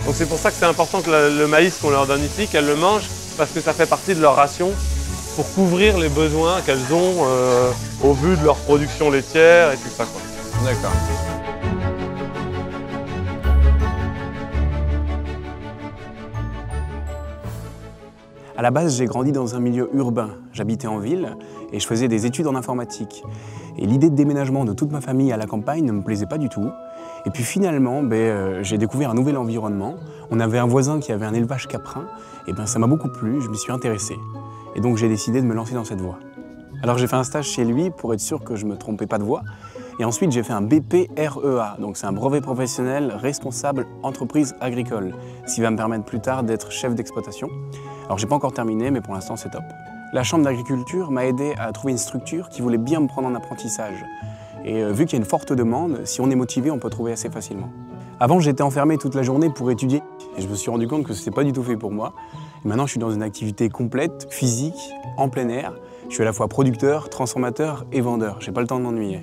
Donc c'est pour ça que c'est important que le maïs qu'on leur donne ici, qu'elles le mangent, parce que ça fait partie de leur ration pour couvrir les besoins qu'elles ont au vu de leur production laitière et tout ça, quoi. D'accord. À la base, j'ai grandi dans un milieu urbain. J'habitais en ville et je faisais des études en informatique. Et l'idée de déménagement de toute ma famille à la campagne ne me plaisait pas du tout. Et puis finalement, j'ai découvert un nouvel environnement. On avait un voisin qui avait un élevage caprin. Et ça m'a beaucoup plu, je m'y suis intéressé. Et donc j'ai décidé de me lancer dans cette voie. Alors j'ai fait un stage chez lui pour être sûr que je ne me trompais pas de voie. Et ensuite j'ai fait un BPREA, donc c'est un brevet professionnel responsable entreprise agricole, ce qui va me permettre plus tard d'être chef d'exploitation. Alors j'ai pas encore terminé, mais pour l'instant c'est top. La chambre d'agriculture m'a aidé à trouver une structure qui voulait bien me prendre en apprentissage. Et vu qu'il y a une forte demande, si on est motivé, on peut trouver assez facilement. Avant, j'étais enfermé toute la journée pour étudier et je me suis rendu compte que ce n'était pas du tout fait pour moi. Et maintenant, je suis dans une activité complète, physique, en plein air. Je suis à la fois producteur, transformateur et vendeur. J'ai pas le temps de m'ennuyer.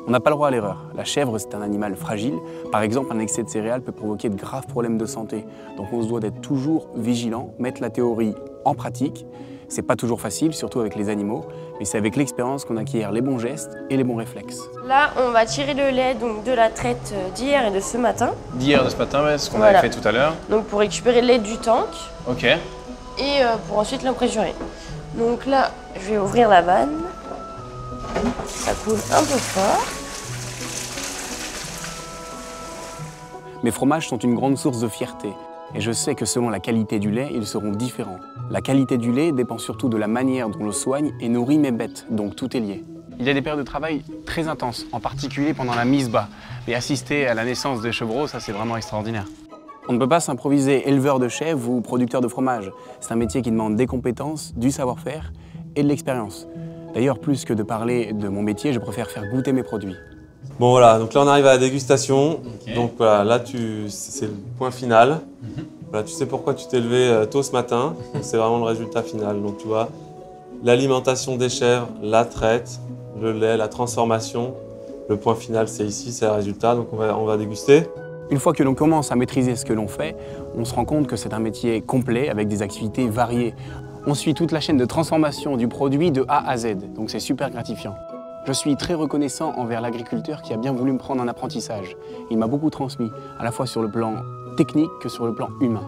On n'a pas le droit à l'erreur. La chèvre, c'est un animal fragile. Par exemple, un excès de céréales peut provoquer de graves problèmes de santé. Donc on se doit d'être toujours vigilant, mettre la théorie en pratique. C'est pas toujours facile, surtout avec les animaux, mais c'est avec l'expérience qu'on acquiert les bons gestes et les bons réflexes. Là, on va tirer le lait donc, de la traite d'hier et de ce matin. D'hier, de ce matin, ouais, ce qu'on avait fait tout à l'heure. Donc pour récupérer le lait du tank. Ok. Et pour ensuite l'impressionner. Donc là, je vais ouvrir la vanne. Ça coule un peu fort. Mes fromages sont une grande source de fierté. Et je sais que selon la qualité du lait, ils seront différents. La qualité du lait dépend surtout de la manière dont l'on soigne et nourrit mes bêtes, donc tout est lié. Il y a des périodes de travail très intenses, en particulier pendant la mise bas. Et assister à la naissance des chevreaux, ça c'est vraiment extraordinaire. On ne peut pas s'improviser éleveur de chèvres ou producteur de fromage. C'est un métier qui demande des compétences, du savoir-faire et de l'expérience. D'ailleurs, plus que de parler de mon métier, je préfère faire goûter mes produits. Bon voilà, donc là on arrive à la dégustation. Okay. Donc voilà, là c'est le point final. Voilà, tu sais pourquoi tu t'es levé tôt ce matin. C'est vraiment le résultat final. Donc tu vois, l'alimentation des chèvres, la traite, le lait, la transformation. Le point final c'est ici, c'est le résultat. Donc on va déguster. Une fois que l'on commence à maîtriser ce que l'on fait, on se rend compte que c'est un métier complet avec des activités variées. On suit toute la chaîne de transformation du produit de A à Z, donc c'est super gratifiant. Je suis très reconnaissant envers l'agriculteur qui a bien voulu me prendre en apprentissage. Il m'a beaucoup transmis, à la fois sur le plan technique que sur le plan humain.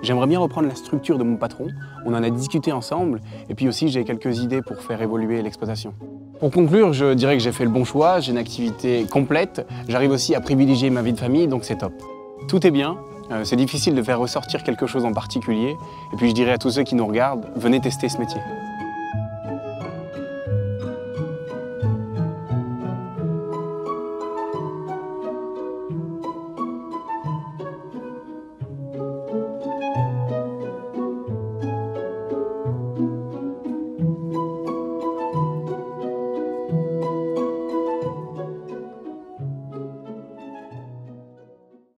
J'aimerais bien reprendre la structure de mon patron, on en a discuté ensemble, et puis aussi j'ai quelques idées pour faire évoluer l'exploitation. Pour conclure, je dirais que j'ai fait le bon choix, j'ai une activité complète, j'arrive aussi à privilégier ma vie de famille, donc c'est top. Tout est bien, c'est difficile de faire ressortir quelque chose en particulier, et puis je dirais à tous ceux qui nous regardent, venez tester ce métier.